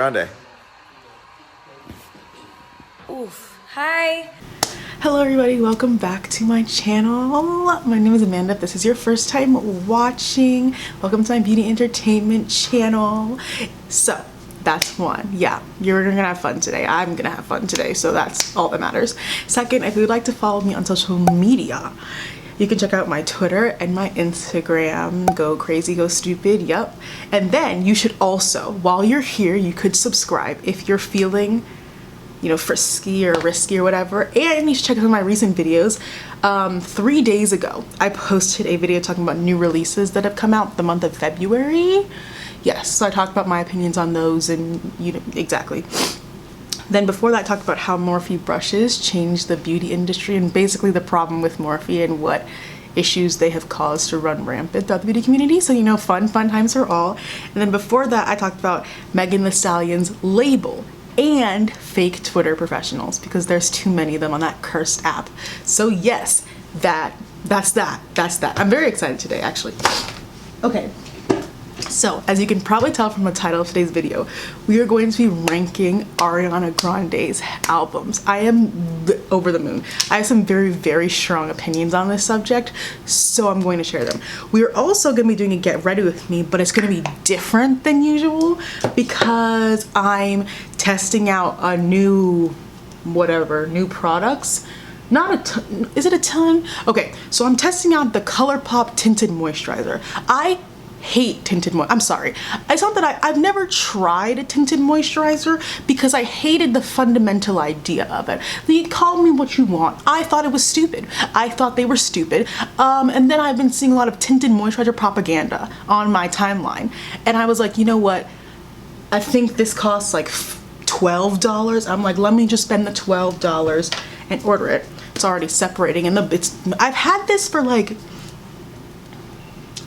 Grande. Oof. Hi. Hello everybody, welcome back to my channel. My name is Amanda. If this is your first time watching, welcome to my beauty entertainment channel. So that's one. Yeah, you're gonna have fun today. I'm gonna have fun today, so that's all that matters. Second, if you'd like to follow me on social media, you can check out my Twitter and my Instagram. Go crazy, go stupid, yep. And then you should also, while you're here, you could subscribe if you're feeling, you know, frisky or risky or whatever. And you should check out my recent videos. 3 days ago, I posted a video talking about new releases that have come out the month of February. Yes, so I talked about my opinions on those and, you know, exactly. Then before that, I talked about how Morphe brushes changed the beauty industry and basically the problem with Morphe and what issues they have caused to run rampant throughout the beauty community. So, you know, fun times for all. And then before that, I talked about Megan Thee Stallion's label and fake Twitter professionals because there's too many of them on that cursed app. So yes, that's that. I'm very excited today, actually. Okay. So, as you can probably tell from the title of today's video, we are going to be ranking Ariana Grande's albums. I am over the moon. I have some very strong opinions on this subject, so I'm going to share them. We are also going to be doing a get ready with me, but it's going to be different than usual because I'm testing out a new new products. Is it a ton? Okay, so I'm testing out the ColourPop tinted moisturizer. I hate tinted I'm sorry. It's not that I've never tried a tinted moisturizer because I hated the fundamental idea of it. You call me what you want. I thought it was stupid. I thought they were stupid. And then I've been seeing a lot of tinted moisturizer propaganda on my timeline. And I was like, you know what? I think this costs like $12. I'm like, let me just spend the $12 and order it. It's already separating and I've had this for like,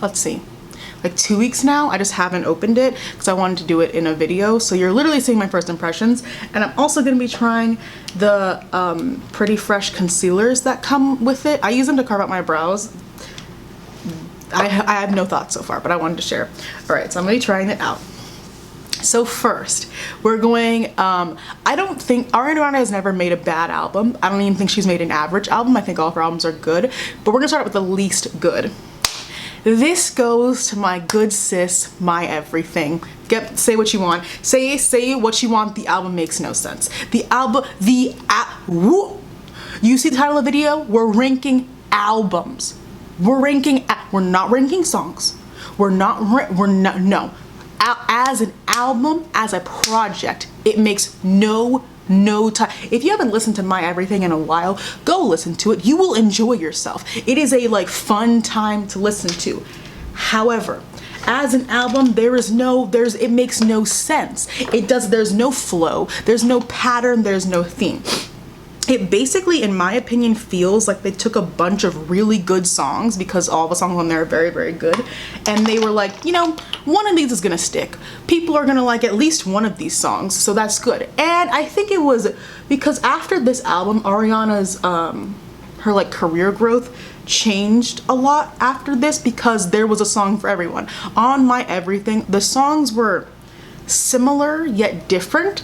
let's see, like 2 weeks now. I just haven't opened it because I wanted to do it in a video. So you're literally seeing my first impressions. And I'm also going to be trying the Pretty Fresh concealers that come with it. I use them to carve out my brows. I have no thoughts so far, but I wanted to share. All right, so I'm going to be trying it out. So first, we're going, I don't think, Ariana Grande has never made a bad album. I don't even think she's made an average album. I think all of her albums are good, but we're gonna start out with the least good. This goes to my good sis, my everything. Say what you want. Say what you want. The album makes no sense. You see the title of the video? We're ranking albums. We're not ranking songs. No. As an album, as a project, it makes no time. If you haven't listened to My Everything in a while, go listen to it. You will enjoy yourself. It is a fun time to listen to. However, as an album, it makes no sense. There's no flow, there's no pattern, there's no theme. It basically, in my opinion, feels like they took a bunch of really good songs because all the songs on there are very good, and they were like, you know, one of these is gonna stick. People are gonna like at least one of these songs, so that's good. And I think it was because after this album, Ariana's her career growth changed a lot after this because there was a song for everyone. On My Everything, the songs were similar yet different.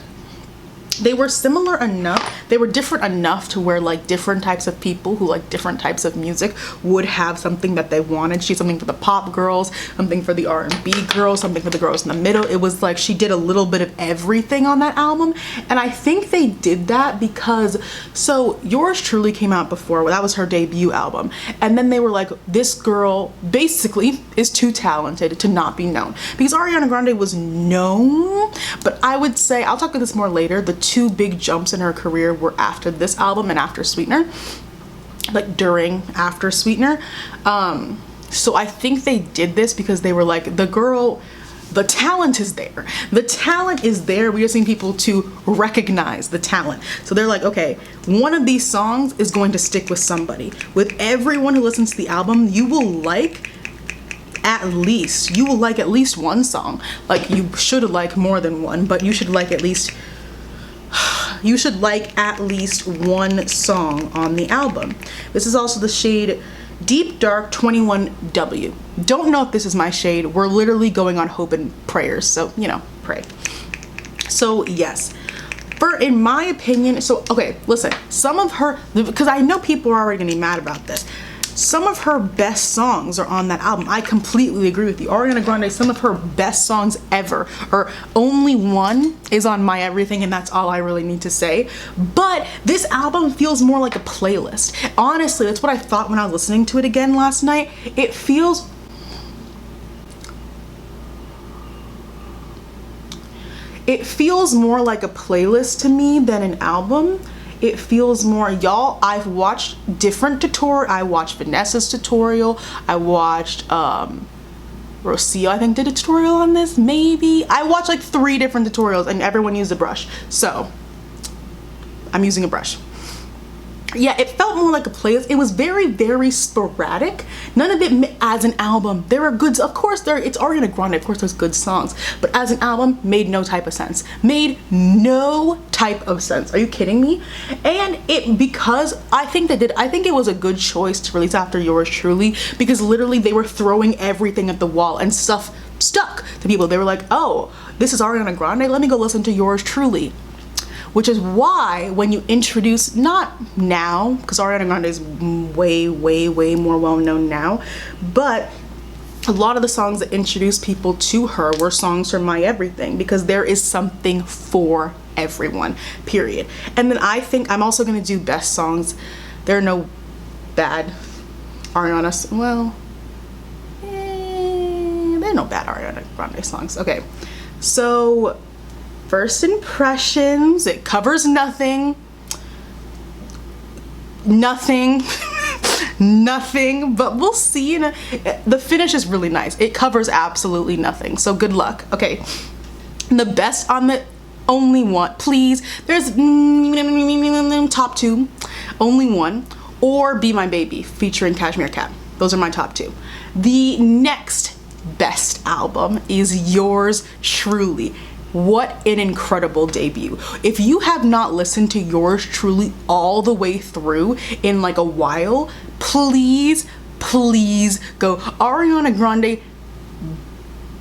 They were similar enough, they were different enough to where different types of people who like different types of music would have something that they wanted. She had something for the pop girls, something for the R&B girls, something for the girls in the middle. It was like she did a little bit of everything on that album. And I think they did that because, so Yours Truly came out before, that was her debut album. And then they were like, this girl basically is too talented to not be known. Because Ariana Grande was known, but I would say, I'll talk about this more later, the two big jumps in her career were after this album and after Sweetener, after Sweetener. So I think they did this because they were like, the talent is there. The talent is there. We just need people to recognize the talent. So they're like, okay, one of these songs is going to stick with somebody. With everyone who listens to the album, you will like at least one song. You should like more than one, but you should like at least one song on the album. This is also the shade Deep Dark 21W. Don't know if this is my shade. We're literally going on hope and prayers, so, you know, pray. So yes, in my opinion, so okay, listen, some of her, because I know people are already gonna be mad about this, some of her best songs are on that album. I completely agree with you. Ariana Grande, some of her best songs ever, or only one is on My Everything, and that's all I really need to say. But this album feels more like a playlist. Honestly, that's what I thought when I was listening to it again last night. It feels more like a playlist to me than an album. It feels more, y'all, I've watched different tutorials. I watched Vanessa's tutorial. I watched Rocio, I think, did a tutorial on this, maybe. I watched like 3 different tutorials and everyone used a brush. So I'm using a brush. Yeah, it felt more like a playlist. It was very, very sporadic. None of it as an album. There are good, of course, it's Ariana Grande, of course there's good songs, but as an album, made no type of sense. Made no type of sense. Are you kidding me? And because I think it was a good choice to release after Yours Truly, because literally they were throwing everything at the wall and stuff stuck to people. They were like, oh, this is Ariana Grande, let me go listen to Yours Truly. Which is why when you introduce, not now, because Ariana Grande is way, way, way more well known now, but a lot of the songs that introduced people to her were songs from My Everything, because there is something for everyone, period. And then I think I'm also going to do best songs. There are no bad Ariana, well, there are no bad Ariana Grande songs. Okay, so First Impressions, it covers nothing, nothing, but we'll see. The finish is really nice. It covers absolutely nothing, so good luck. Okay, the best on the only one, please, there's top 2, only one, or Be My Baby featuring Cashmere Cat. Those are my top 2. The next best album is Yours Truly. What an incredible debut. If you have not listened to Yours Truly all the way through in like a while, please go. Ariana Grande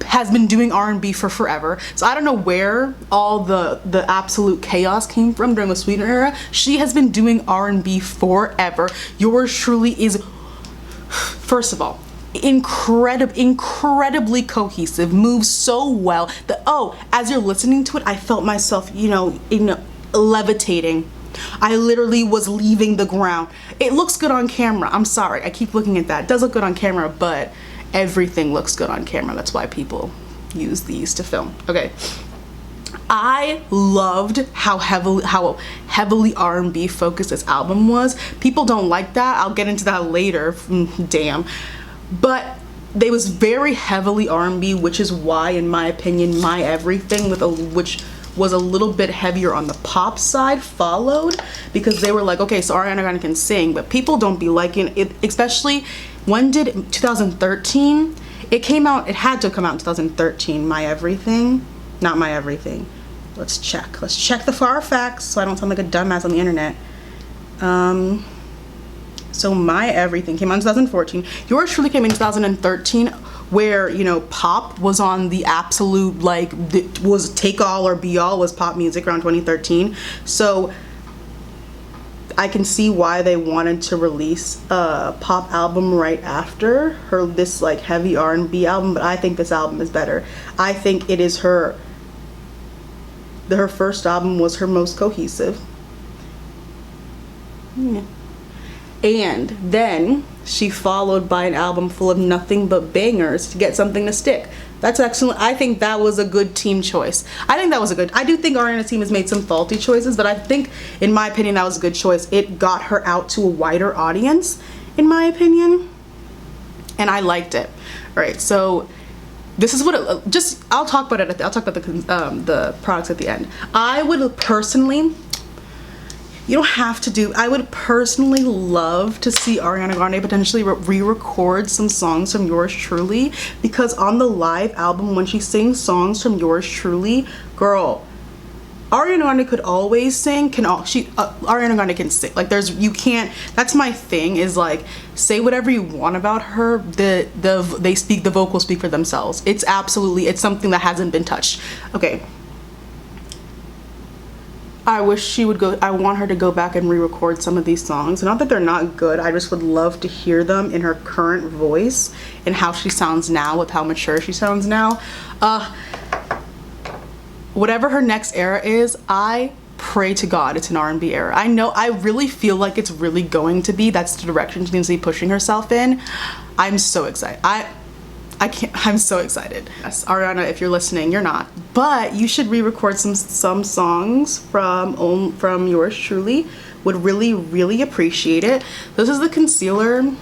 has been doing R&B for forever, so I don't know where all the absolute chaos came from during the Sweetener era. She has been doing R&B forever. Yours Truly is, first of all, incredibly cohesive, moves so well. As you're listening to it, I felt myself, levitating. I literally was leaving the ground. It looks good on camera. I'm sorry, I keep looking at that. It does look good on camera, but everything looks good on camera. That's why people use these to film. Okay. I loved how heavily R&B focused this album was. People don't like that. I'll get into that later. Damn. But they was very heavily R&B, which is why, in my opinion, My Everything, which was a little bit heavier on the pop side, followed, because they were like, okay, so Ariana Grande can sing, but people don't be liking it, especially when did 2013? It came out, it had to come out in 2013, My Everything, not My Everything. Let's check the far facts so I don't sound like a dumbass on the internet. So My Everything came out in 2014. Yours Truly came in 2013, where, pop was on the absolute, like, was take all or be all was pop music around 2013. So I can see why they wanted to release a pop album right after this like heavy R&B album, but I think this album is better. I think it is her first album was her most cohesive. Yeah. And then she followed by an album full of nothing but bangers to get something to stick. That's excellent. I think that was a good team choice. I do think Ariana's team has made some faulty choices, but I think, in my opinion, that was a good choice. It got her out to a wider audience, in my opinion, and I liked it. All right, so this is what I'll talk about it. I'll talk about the products at the end. I would personally, you don't have to do, I would personally love to see Ariana Grande potentially re-record some songs from Yours Truly, because on the live album, when she sings songs from Yours Truly, girl, Ariana Grande could always sing, Ariana Grande can sing. Like, that's my thing, is like, say whatever you want about her, the vocals speak for themselves. It's something that hasn't been touched. Okay. I wish she would go, I want her to go back and re-record some of these songs. Not that they're not good, I just would love to hear them in her current voice and how she sounds now with how mature she sounds now. Whatever her next era is, I pray to God it's an R&B era. I know, I really feel like it's really going to be. That's the direction she needs to be pushing herself in. I'm so excited. I'm so excited. Yes, Ariana, if you're listening, you're not, but you should re-record some songs from yours truly. Would really appreciate it. This is the concealer.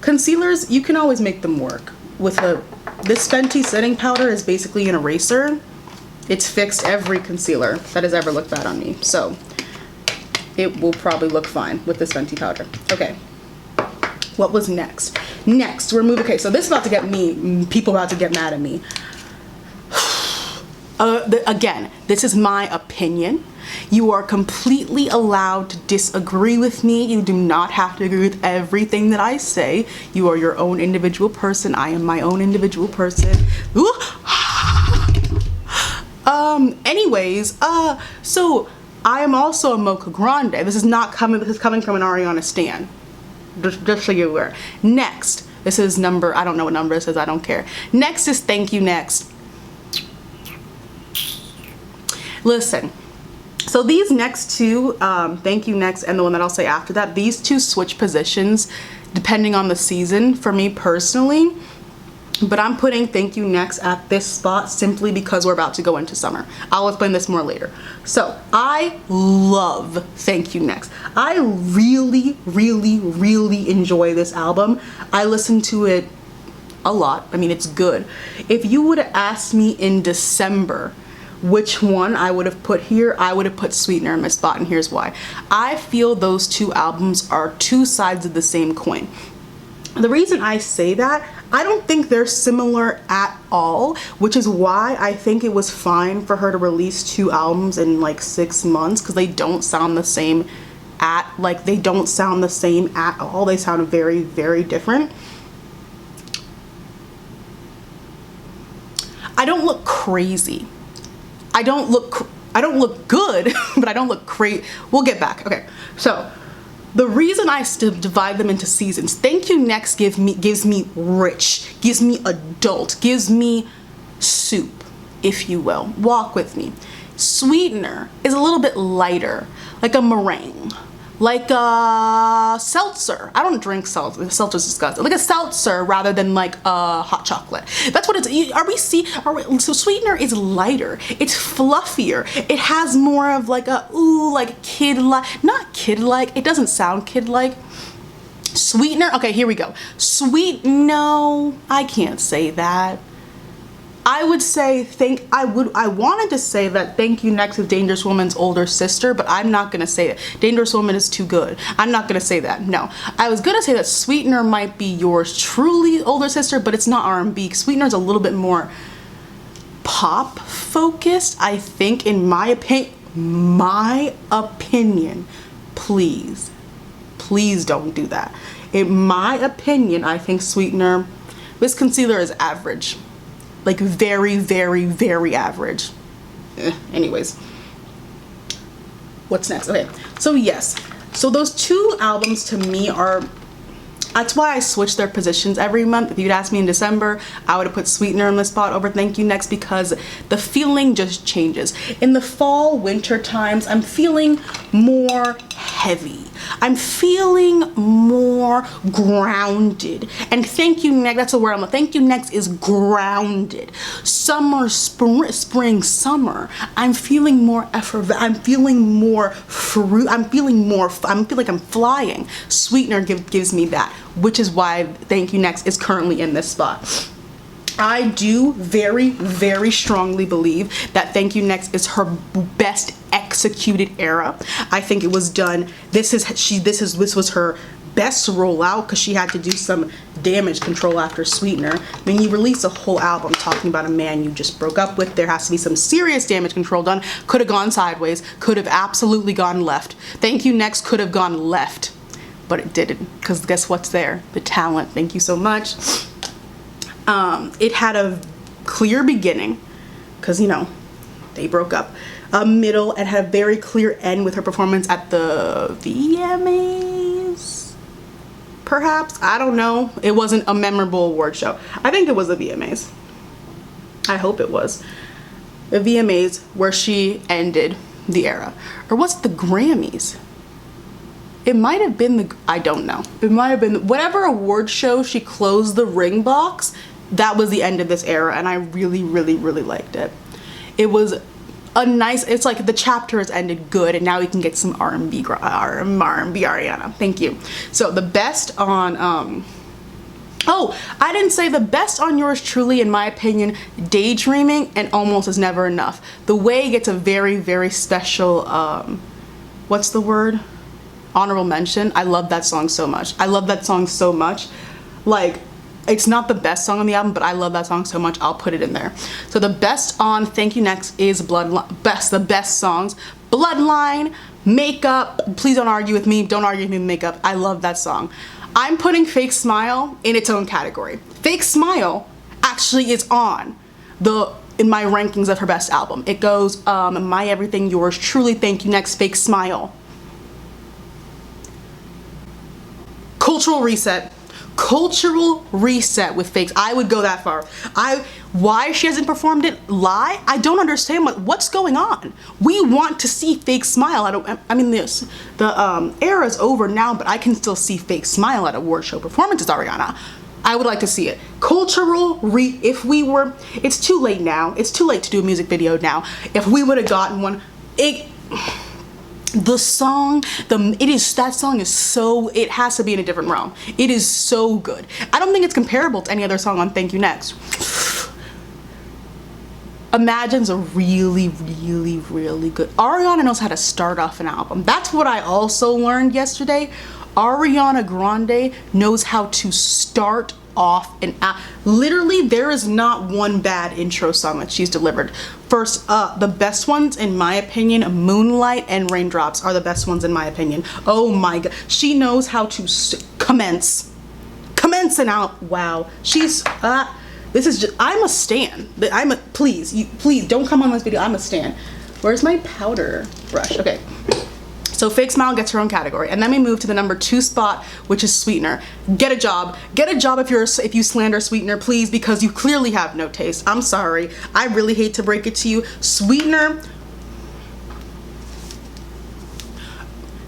Concealers, you can always make them work. This Fenty setting powder is basically an eraser. It's fixed every concealer that has ever looked bad on me, so it will probably look fine with this Fenty powder. Okay. What was next? Next, we're moving. Okay, so this is about to get me, people about to get mad at me. Again, this is my opinion. You are completely allowed to disagree with me. You do not have to agree with everything that I say. You are your own individual person. I am my own individual person. Anyways, so I am also a mocha grande. This is coming from an Ariana stan. Just so you're aware. Next, this is number, I don't know what number this is, I don't care. Next is Thank You Next. Listen, so these next two, Thank You Next and the one that I'll say after that, these two switch positions depending on the season for me personally. But I'm putting Thank You Next at this spot simply because we're about to go into summer. I'll explain this more later. So I love Thank You Next. I really enjoy this album. I listen to it a lot. I mean, it's good. If you would have asked me in December which one I would have put here, I would have put Sweetener in my spot, and here's why. I feel those two albums are two sides of the same coin. The reason I say that, I don't think they're similar at all, which is why I think it was fine for her to release two albums in like 6 months, because they don't sound the same at all. They sound very different. I don't look crazy. I don't look good, but I don't look crazy. We'll get back. Okay, so the reason I still divide them into seasons, Thank You Next gives me rich, gives me adult, gives me soup, if you will. Walk with me. Sweetener is a little bit lighter, like a meringue, like a seltzer. I don't drink seltzer. Seltzer's disgusting. Like a seltzer rather than like a hot chocolate. That's what it's. So Sweetener is lighter. It's fluffier. It has more of like a like kid-like, not kid-like. It doesn't sound kid-like. Sweetener. Okay, here we go. No, I can't say that. I would say I wanted to say that Thank You Next is Dangerous Woman's older sister, but I'm not gonna say it. Dangerous Woman is too good. I'm not gonna say that. No, I was gonna say that Sweetener might be yours truly older sister, but it's not R&B. Sweetener's a little bit more pop focused, I think, in my opinion. Please don't do that. In my opinion, I think Sweetener, this concealer is average. Like very average. Anyways, what's next? Okay, so yes, so those two albums to me are, that's why I switch their positions every month. If you'd asked me in December, I would have put Sweetener in the spot over Thank You Next, because the feeling just changes. In the fall, winter times, I'm feeling more heavy. I'm feeling more grounded. And Thank You Next, that's the word Thank You Next is grounded. Summer, spring, summer. I'm feeling more effort. I'm feeling more fruit. I feel like I'm flying. Sweetener gives me that, which is why Thank You Next is currently in this spot. I do very strongly believe that Thank You Next is her best executed era. I think it was done. This was her best rollout, because she had to do some damage control after Sweetener. When you release a whole album talking about a man you just broke up with, there has to be some serious damage control done. Could have gone sideways, could have absolutely gone left. Thank You Next could have gone left, but it didn't, because guess what's there? The talent. Thank you so much. It had a clear beginning, because, you know, they broke up. a middle, and had a very clear end with her performance at the VMAs. Perhaps, I don't know. It wasn't a memorable award show. I think it was the VMAs. I hope it was. The VMAs where she ended the era. Or was it the Grammys? It might have been the, I don't know. It might have been, whatever award show she closed the ring box, that was the end of this era, and I really, really, really liked it. It was a nice, it's like the chapter has ended good, and now we can get some R&B Ariana. Thank you. So the best on, oh, I didn't say the best on Yours Truly, in my opinion, Daydreaming and Almost Is Never Enough. The Way gets a very, very special, what's the word? Honorable mention. I love that song so much. I love that song so much. Like, it's not the best song on the album, but I love that song so much, I'll put it in there. So the best on Thank You Next is Bloodline. The best songs. Bloodline, Makeup. Please don't argue with me. Don't argue with me with Makeup. I love that song. I'm putting Fake Smile in its own category. Fake Smile actually is on in my rankings of her best album. It goes My Everything, Yours Truly, Thank You Next, Fake Smile. Cultural reset. Cultural reset with Fakes. I would go that far. Why she hasn't performed it live? I don't understand what's going on. We want to see Fake Smile. I mean, the era's over now, but I can still see Fake Smile at award show performances, Ariana. I would like to see it. It's too late now. It's too late to do a music video now. If we would have gotten one, that song is so, it has to be in a different realm. It is so good. I don't think it's comparable to any other song on Thank You Next. Imagine's a really, really, really good. Ariana knows how to start off an album. That's what I also learned yesterday. Ariana Grande knows how to start off an album. Literally, there is not one bad intro song that she's delivered. First, the best ones, in my opinion, Moonlight and Raindrops are the best ones in my opinion. Oh my god, she knows how to commence an album. Wow, she's this is just, I'm a stan. Please don't come on this video. I'm a stan. Where's my powder brush? Okay. So Fake Smile gets her own category, and then we move to the number 2 spot, which is Sweetener. Get a job. Get a job if you slander Sweetener, please, because you clearly have no taste. I'm sorry. I really hate to break it to you. Sweetener,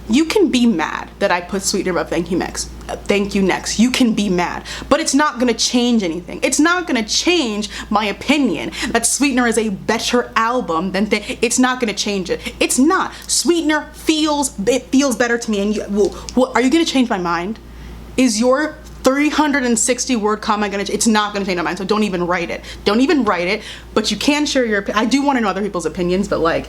you can be mad that I put Sweetener above Thank You Next. Thank You Next. You can be mad, but it's not gonna change anything. It's not gonna change my opinion that Sweetener is a better album than it's not gonna change it. It's not. Sweetener feels better to me, and are you gonna change my mind? Is your 360 word comment gonna? It's not gonna change my mind. So don't even write it. Don't even write it. But you can share your opinion. I do want to know other people's opinions, but like,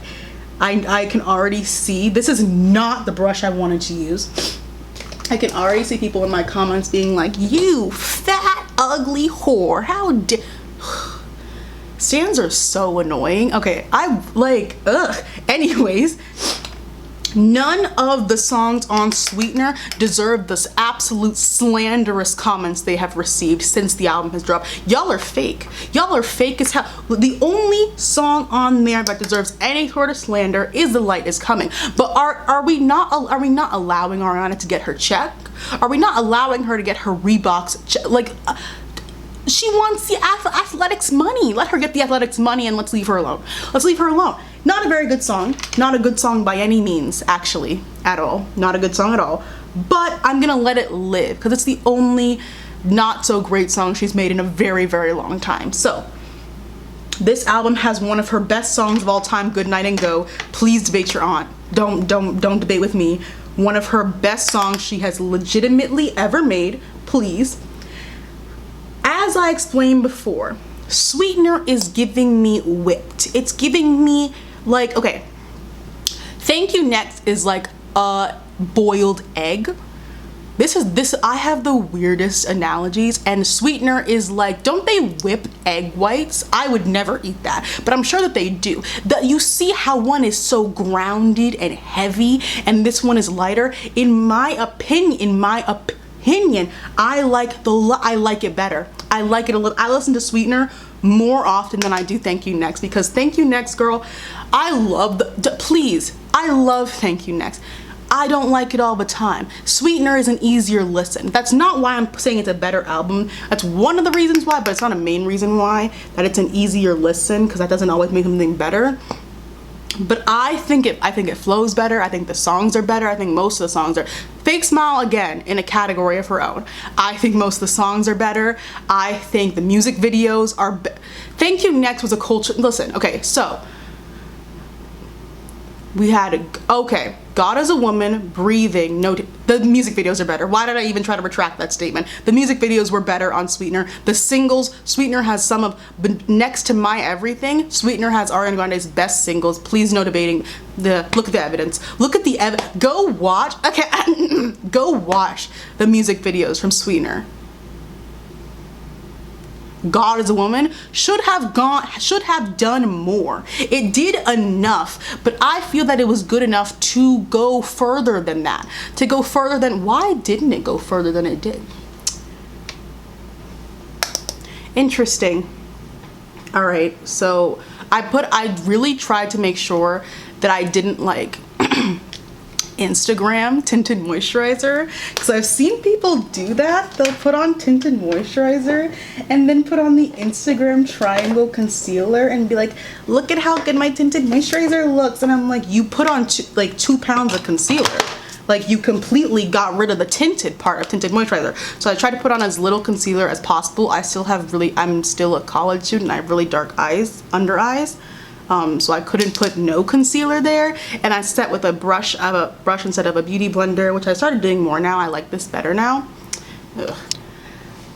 I can already see, this is not the brush I wanted to use. I can already see people in my comments being like, you fat, ugly whore. How dare. Stans are so annoying. Okay, ugh. Anyways, none of the songs on Sweetener deserve this absolute slanderous comments they have received since the album has dropped. Y'all are fake. Y'all are fake as hell. The only song on there that deserves any sort of slander is The Light Is Coming. But are we not allowing Ariana to get her check? Are we not allowing her to get her Reeboks check? She wants the athletics money. Let her get the athletics money, and let's leave her alone. Let's leave her alone. Not a very good song. Not a good song by any means, actually, at all. Not a good song at all. But I'm gonna let it live because it's the only not so great song she's made in a very, very long time. So this album has one of her best songs of all time, Good Night and Go. Please debate your aunt. Don't debate with me. One of her best songs she has legitimately ever made. Please. As I explained before, Sweetener is giving me whipped. It's giving me like, okay, Thank You Next is like a boiled egg. I have the weirdest analogies, and Sweetener is like, don't they whip egg whites? I would never eat that, but I'm sure that they do. You see how one is so grounded and heavy, and this one is lighter? In my opinion, I like it better. I like it a little. I listen to Sweetener more often than I do Thank You Next, because Thank You Next, girl, I love I love Thank You Next. I don't like it all the time. Sweetener is an easier listen. That's not why I'm saying it's a better album. That's one of the reasons why, but it's not a main reason why, that it's an easier listen, because that doesn't always make something better. But I think it flows better. I think the songs are better. I think most of the songs are. Fake Smile, again, in a category of her own. I think most of the songs are better. I think the music videos are Thank You Next was a culture. Listen, okay, so we had God is a Woman, Breathing, the music videos are better. Why did I even try to retract that statement? The music videos were better on Sweetener. The singles, Sweetener has some of, next to My Everything, Sweetener has Ariana Grande's best singles. Please no debating look at the evidence. Look at the go watch the music videos from Sweetener. God is a Woman should have done more. It did enough, but I feel that it was good enough to go further than that. Why didn't it go further than it did? Interesting. All right, so I really tried to make sure that I didn't like Instagram tinted moisturizer, because I've seen people do that. They'll put on tinted moisturizer and then put on the Instagram triangle concealer and be like, look at how good my tinted moisturizer looks. And I'm like, you put on 2 pounds of concealer. Like, you completely got rid of the tinted part of tinted moisturizer. So I tried to put on as little concealer as possible. I'm still a college student. I have really dark under eyes. So I couldn't put no concealer there, and I set with a brush. I have a brush instead of a beauty blender, which I started doing more now. I like this better now. Ugh.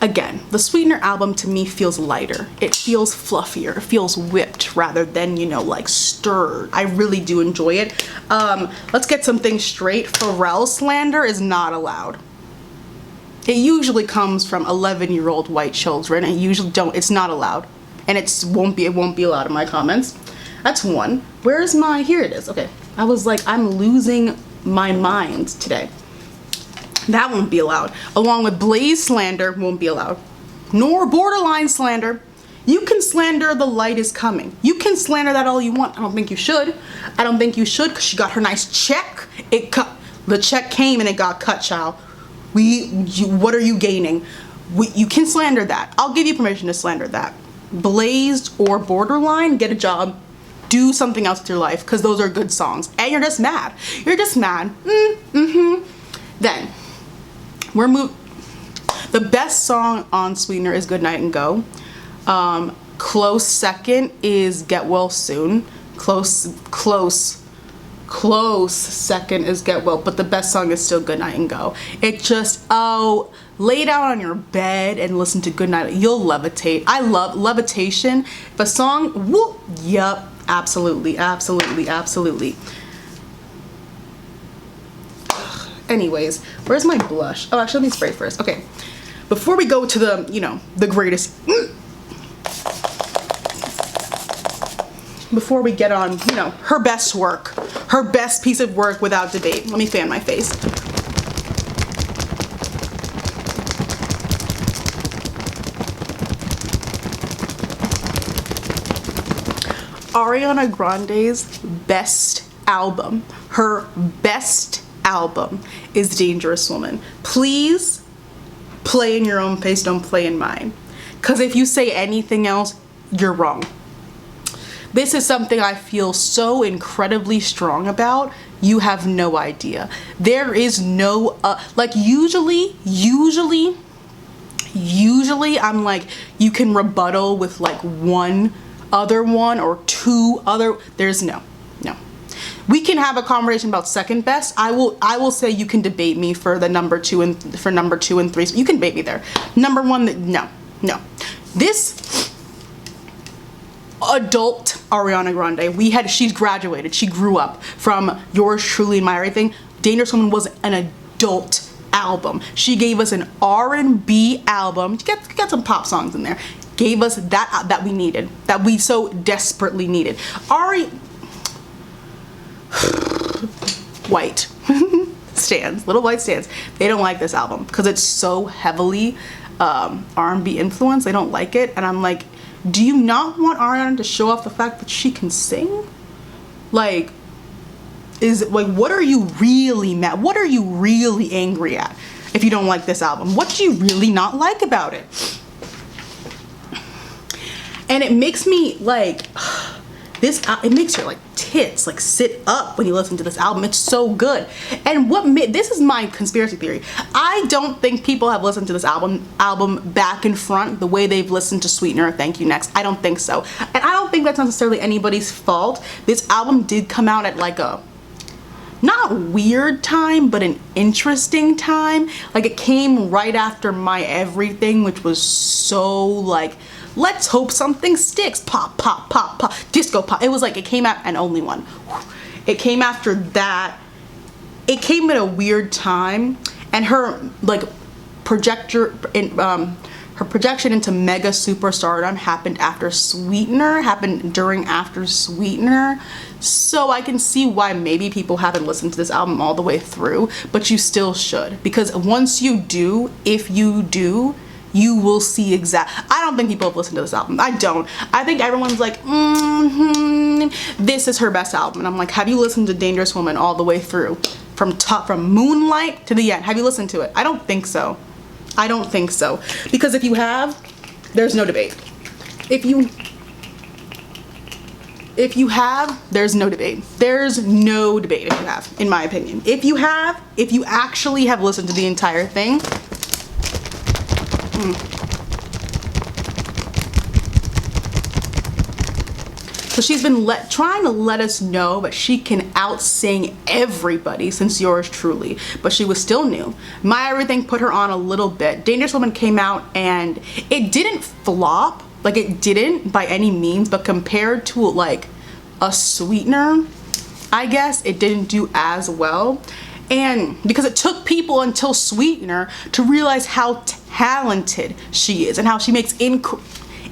Again, the Sweetener album to me feels lighter. It feels fluffier. It feels whipped rather than, like stirred. I really do enjoy it. Let's get something straight. Pharrell slander is not allowed. It usually comes from 11-year-old white children. It's not allowed. And it won't be allowed in my comments. That's one. Where's my, here it is. Okay. I was like, I'm losing my mind today. That won't be allowed. Along with Blaze slander won't be allowed. Nor borderline slander. You can slander The Light Is Coming. You can slander that all you want. I don't think you should. I don't think you should, because she got her nice check. The check came and it got cut, child. What are you gaining? You can slander that. I'll give you permission to slander that. Blazed or borderline, get a job, do something else with your life, because those are good songs, and you're just mad. Then the best song on Sweetener is Good Night and Go. Close second is Get Well Soon. Close second is Get Well, but the best song is still Good Night and Go. It just, lay down on your bed and listen to Good Night. You'll levitate. I love levitation. If a song, whoop, yup, absolutely. Anyways, where's my blush? Oh, actually, let me spray first. Okay, before we go to the, the greatest, before we get on, her best work, her best piece of work without debate. Let me fan my face. Ariana Grande's best album, her best album is Dangerous Woman. Please play in your own pace, don't play in mine. Because if you say anything else, you're wrong. This is something I feel so incredibly strong about. You have no idea. There is no, usually I'm like, you can rebuttal with like one other one or two other, there's no. We can have a conversation about second best. I will say you can debate me for the number two and 3. So you can debate me there. Number one, no. This adult Ariana Grande, she's graduated. She grew up from Yours Truly and My Everything. Dangerous Woman was an adult album. She gave us an R&B album. Get some pop songs in there. Gave us that we needed, that we so desperately needed. White stands, little white stands, they don't like this album because it's so heavily R&B influence. They don't like it, and I'm like, Do you not want Ariana to show off the fact that she can sing? Like, is it like, what are you really mad? What are you really angry at if you don't like this album? What do you really not like about it? And it makes me like, it makes your like tits like sit up when you listen to this album. It's so good. And this is my conspiracy theory. I don't think people have listened to this album back and front the way they've listened to Sweetener or Thank You Next. I don't think so. And I don't think that's necessarily anybody's fault. This album did come out at like a not weird time, but an interesting time. Like, it came right after My Everything, which was so like, let's hope something sticks. Pop, pop, pop, pop, disco pop. It was like, it came out, and Only One. It came after that. It came at a weird time, and her like her projection into mega superstardom happened after Sweetener, after Sweetener. So I can see why maybe people haven't listened to this album all the way through, but you still should, because once you do, if you do, you will see I don't think people have listened to this album. I don't. I think everyone's like, this is her best album. And I'm like, have you listened to Dangerous Woman all the way through? From Moonlight to the end? Have you listened to it? I don't think so. I don't think so. Because if you have, there's no debate. If you have, there's no debate. There's no debate if you have, in my opinion. If you actually have listened to the entire thing, So she's been trying to let us know that she can out-sing everybody since Yours Truly, but she was still new. My Everything put her on a little bit. Dangerous Woman came out and it didn't flop, like it didn't by any means, but compared to like a Sweetener, I guess it didn't do as well. And because it took people until Sweetener to realize how talented she is and how she makes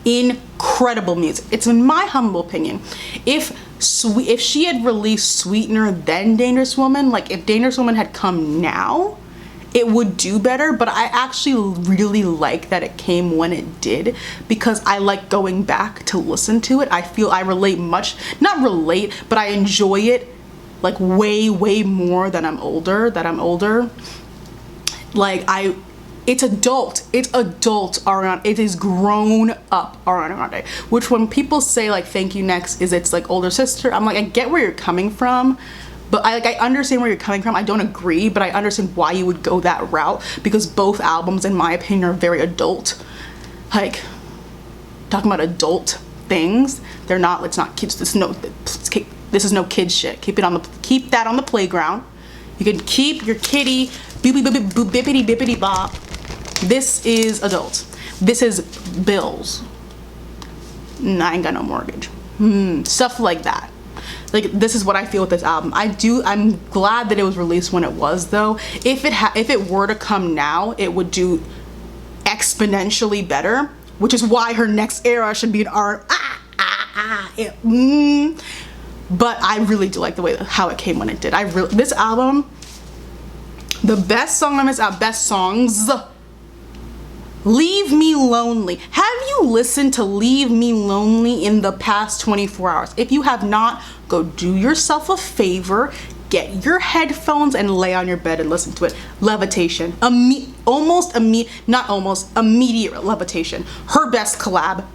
incredible music. It's in my humble opinion, if she had released Sweetener then Dangerous Woman, like if Dangerous Woman had come now, it would do better. But I actually really like that it came when it did, because I like going back to listen to it. I feel I relate not relate, but I enjoy it like way more than I'm older. Like it's adult Ariana. It is grown up Ariana Grande, which when people say like Thank You Next is its like older sister, I'm like, I get where you're coming from, but I understand where you're coming from. I don't agree, but I understand why you would go that route, because both albums in my opinion are very adult. Like, talking about adult things, they're not, it's not kids. This is no kid shit. Keep that on the playground. You can keep your kitty bippity bippity bop. This is adult. This is bills. I ain't got no mortgage. Stuff like that. Like, this is what I feel with this album. I'm glad that it was released when it was, though. If it were to come now, it would do exponentially better, which is why her next era should be an R. But I really do like the way how it came when it did. This album, the best song on this album, best songs, Leave Me Lonely. Have you listened to Leave Me Lonely in the past 24 hours? If you have not, go do yourself a favor, get your headphones and lay on your bed and listen to it. Levitation. Immediate Levitation. Her best collab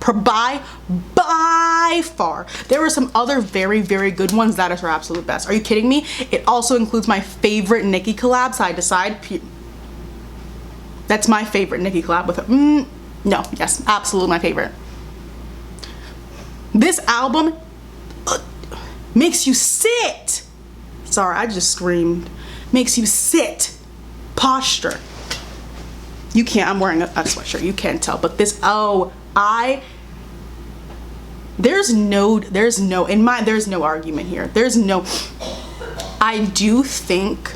by far. There were some other very good ones. That is her absolute best. Are you kidding me? It also includes my favorite Nicki collab, Side to Side. That's my favorite Nicki collab with her. No, yes, absolutely my favorite. This album makes you sit. Sorry, I just screamed. Makes you sit. Posture. You can't, I'm wearing a sweatshirt, you can't tell, but this, there's no argument here. I do think,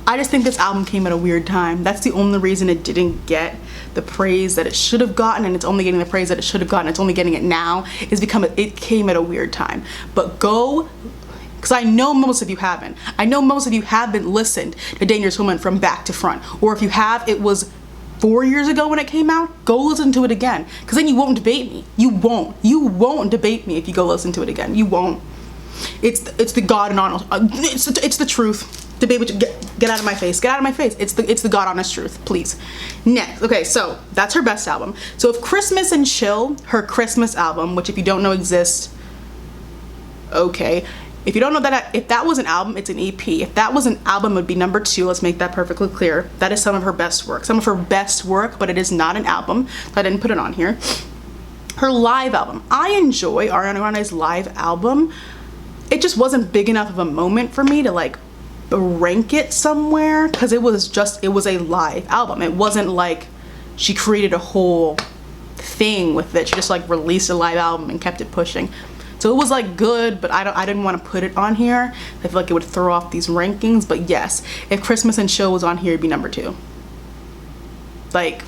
I just think this album came at a weird time. That's the only reason it didn't get the praise that it should have gotten, and it's only getting the praise that it should have gotten. It's only getting it now, is because it came at a weird time. But because I know most of you haven't. I know most of you haven't listened to Dangerous Woman from back to front. Or if you have, it was 4 years ago when it came out, go listen to it again, because then you won't debate me. You won't debate me if you go listen to it again. You won't. It's the God and honest, it's the truth. Debate with you, get out of my face, get out of my face. It's the God honest truth, please. Next, okay, so that's her best album. So if Christmas and Chill, her Christmas album, which if you don't know exists, okay. If you don't know that, if that was an album, it's an EP. If that was an album, it would be number 2. Let's make that perfectly clear. That is some of her best work. Some of her best work, but it is not an album. So I didn't put it on here. Her live album. I enjoy Ariana Grande's live album. It just wasn't big enough of a moment for me to like rank it somewhere, because it was a live album. It wasn't like she created a whole thing with it. She just like released a live album and kept it pushing. So it was like good, but I didn't want to put it on here. I feel like it would throw off these rankings. But yes, if Christmas and Chill was on here, it'd be number 2. Like,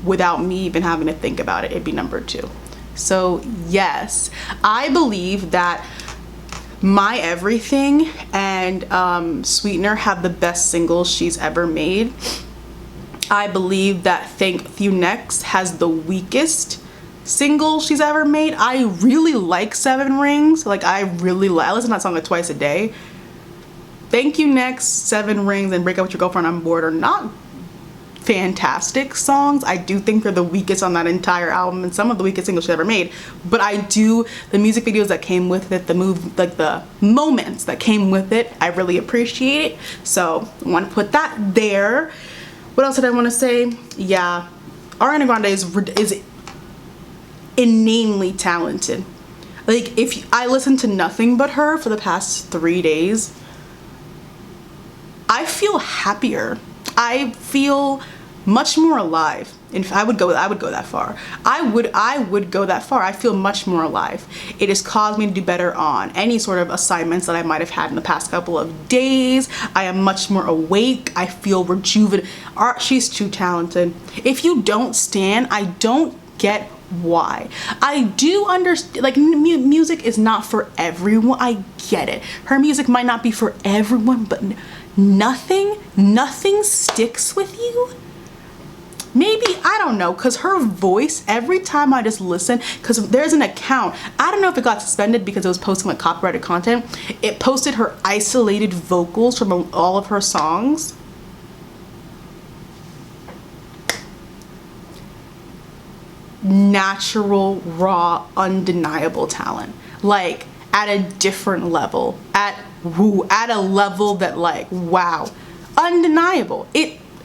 without me even having to think about it, it'd be number 2. So yes, I believe that My Everything and Sweetener have the best singles she's ever made. I believe that Thank You Next has the weakest single she's ever made. I really like 7 Rings. Like, I listen to that song like twice a day. Thank You Next, 7 Rings, and Break Up With Your Girlfriend on Board are not fantastic songs. I do think they're the weakest on that entire album and some of the weakest singles she's ever made. But the music videos that came with it, the moments that came with it, I really appreciate it. So I want to put that there. What else did I want to say? Yeah, Ariana Grande is inanely talented. Like, if I listened to nothing but her for the past 3 days, I feel happier. I feel much more alive. And I would go that far. I would go that far. I feel much more alive. It has caused me to do better on any sort of assignments that I might have had in the past couple of days. I am much more awake. I feel rejuvenated. She's too talented. If you don't stan, I don't get why. I do understand, like, music is not for everyone. I get it. Her music might not be for everyone, but nothing sticks with you. Maybe, I don't know, because her voice, every time I just listen, because there's an account, I don't know if it got suspended because it was posting like copyrighted content. It posted her isolated vocals from all of her songs. Natural, raw, undeniable talent. Like, at a different level. At a level that, like, wow. Undeniable.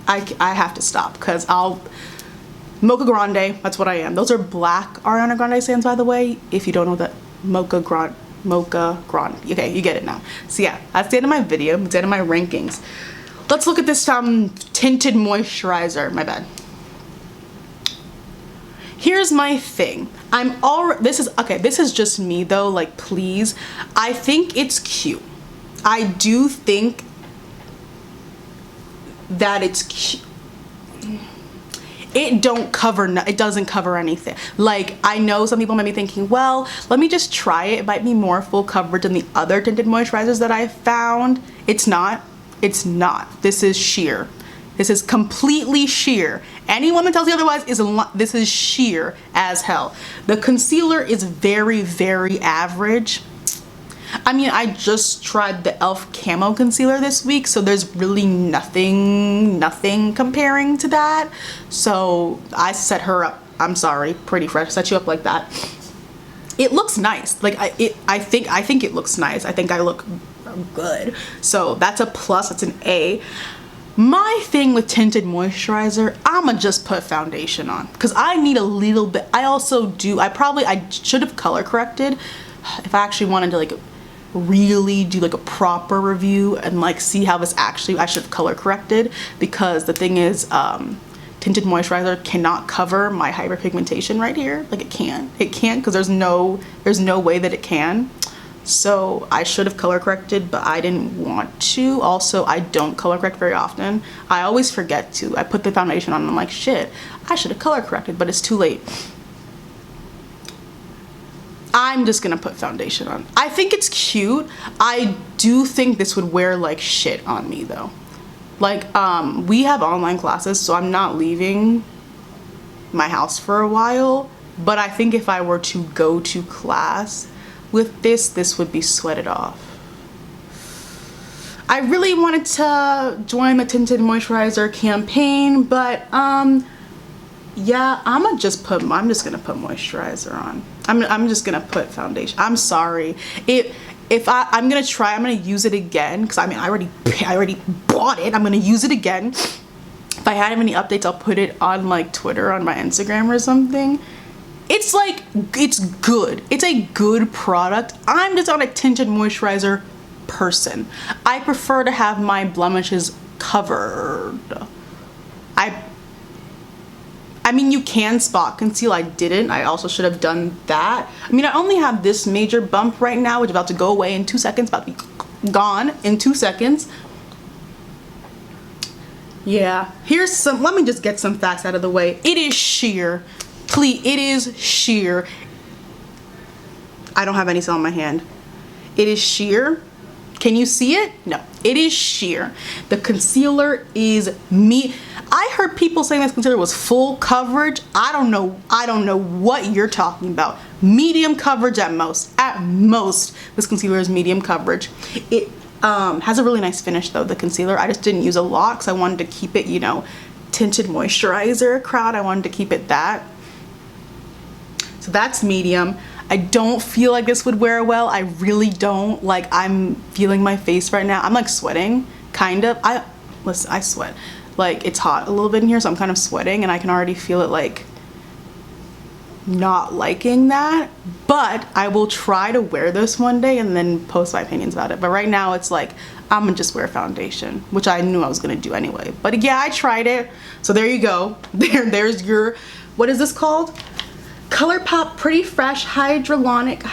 I have to stop, because Mocha Grande, that's what I am. Those are black Ariana Grande stands, by the way. If you don't know that, Mocha Grande. Okay, you get it now. So yeah, that's the end of my video. That's the end of my rankings. Let's look at this tinted moisturizer. My bad. Here's my thing. This is just me though, like, please. I think it's cute. I do think that it's cute. It doesn't cover anything. Like, I know some people might be thinking, well, let me just try it. It might be more full coverage than the other tinted moisturizers that I found. It's not. This is sheer. This is completely sheer. Anyone that tells you otherwise this is sheer as hell. The concealer is very, very average. I mean, I just tried the e.l.f. Camo Concealer this week, so there's really nothing comparing to that. So I set her up, I'm sorry, Pretty Fresh, set you up like that. It looks nice. Like, I think it looks nice. I think I look good. So that's a plus, that's an A. My thing with tinted moisturizer, I'ma just put foundation on, because I need a little bit. I should have color corrected if I actually wanted to, like, really do like a proper review and like see how this actually, I should have color corrected, because the thing is, tinted moisturizer cannot cover my hyperpigmentation right here. Like, it can't because there's no way that it can. So I should have color corrected, but I didn't want to. Also, I don't color correct very often. I always forget to. I put the foundation on and I'm like, shit, I should have color corrected, but it's too late. I'm just gonna put foundation on. I think it's cute. I do think this would wear like shit on me though. Like, we have online classes, so I'm not leaving my house for a while. But I think if I were to go to class with this would be sweated off. I really wanted to join the tinted moisturizer campaign, but yeah, I'm just gonna put moisturizer on. I'm just gonna put foundation. I'm sorry. I'm gonna use it again, because I mean I already bought it. I'm gonna use it again. If I have any updates, I'll put it on like Twitter, on my Instagram or something. It's like, it's good. It's a good product. I'm just not a tinted moisturizer person. I prefer to have my blemishes covered. I mean, you can spot conceal. I didn't. I also should have done that. I mean, I only have this major bump right now, which is about to go away in 2 seconds, about to be gone in 2 seconds. Yeah, here's some, let me just get some facts out of the way. It is sheer. Please, it is sheer. I don't have any cell on my hand. It is sheer. Can you see it? No, it is sheer. The concealer is me. I heard people saying this concealer was full coverage. I don't know what you're talking about. Medium coverage at most. At most, this concealer is medium coverage. It has a really nice finish though, the concealer. I just didn't use a lot because I wanted to keep it, you know, tinted moisturizer crowd. I wanted to keep it that. So that's medium. I don't feel like this would wear well. I really don't. Like, I'm feeling my face right now. I'm like sweating, kind of. Listen, I sweat. Like, it's hot a little bit in here, so I'm kind of sweating and I can already feel it like not liking that. But I will try to wear this one day and then post my opinions about it. But right now it's like, I'm gonna just wear foundation, which I knew I was gonna do anyway. But yeah, I tried it. So there you go. There's your, what is this called? ColourPop Pretty Fresh Hyaluronic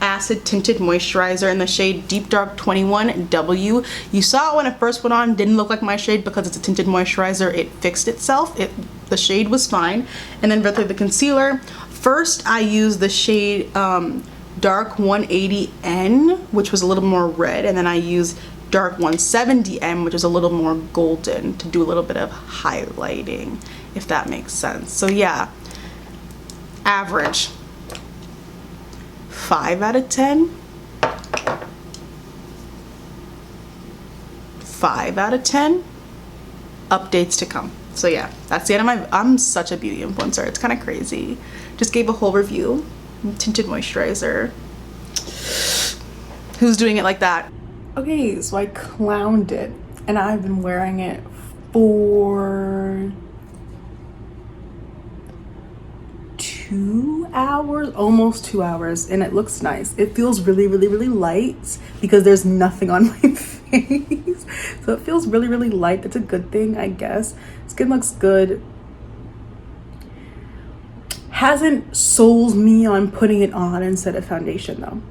Acid Tinted Moisturizer in the shade Deep Dark 21W. You saw it when it first went on. Didn't look like my shade because it's a tinted moisturizer. It fixed itself. The shade was fine. And then with the concealer, first I used the shade Dark 180N, which was a little more red, and then I used Dark 170M, which is a little more golden, to do a little bit of highlighting, if that makes sense. So yeah, average 5 out of 10. 5 out of 10. Updates to come. So yeah, that's the end of my, I'm such a beauty influencer. It's kind of crazy. Just gave a whole review. Tinted moisturizer. Who's doing it like that? Okay, so I clowned it and I've been wearing it for 2 hours, almost 2 hours, and it looks nice. It feels really light because there's nothing on my face. So it feels really light. That's a good thing, I guess. Skin looks good. Hasn't sold me on putting it on instead of foundation though.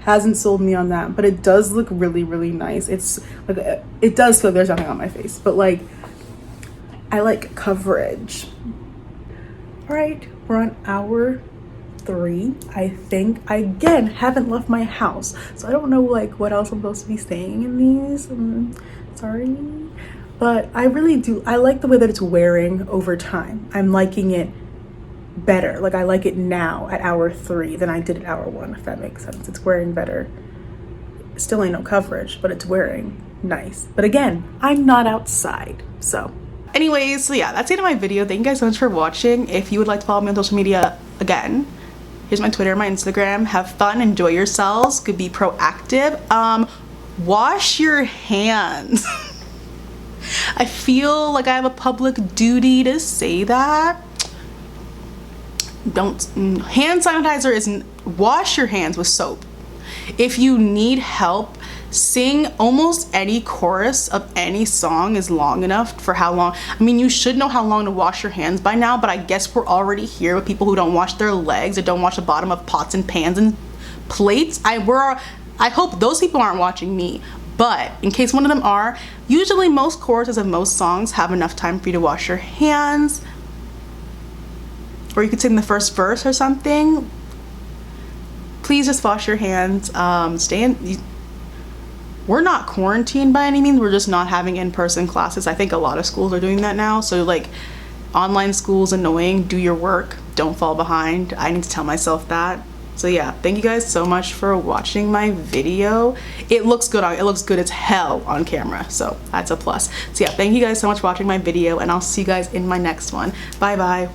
Hasn't sold me on that, but it does look really nice. It's like, it does feel there's nothing on my face, but like, I like coverage. All right, we're on hour 3, I think. I again haven't left my house, so I don't know like what else I'm supposed to be saying in these. Sorry, but I really do. I like the way that it's wearing over time. I'm liking it better. Like, I like it now at hour 3 than I did at hour 1, if that makes sense. It's wearing better. Still ain't no coverage, but it's wearing nice. But again, I'm not outside, so. Anyways, so yeah, that's the end of my video. Thank you guys so much for watching. If you would like to follow me on social media, again, here's my Twitter, my Instagram. Have fun, enjoy yourselves, could be proactive. Wash your hands. I feel like I have a public duty to say that. Hand sanitizer isn't, wash your hands with soap. If you need help, sing almost any chorus of any song is long enough for how long. I mean, you should know how long to wash your hands by now, but I guess we're already here with people who don't wash their legs or don't wash the bottom of pots and pans and plates. I hope those people aren't watching me, but in case one of them are, usually most choruses of most songs have enough time for you to wash your hands. Or you could sing the first verse or something. Please just wash your hands. we're not quarantined by any means. We're just not having in-person classes. I think a lot of schools are doing that now. So like, online school's annoying. Do your work, don't fall behind. I need to tell myself that. So yeah, thank you guys so much for watching my video. It looks good as hell on camera, so that's a plus. So yeah, thank you guys so much for watching my video, and I'll see you guys in my next one. Bye bye.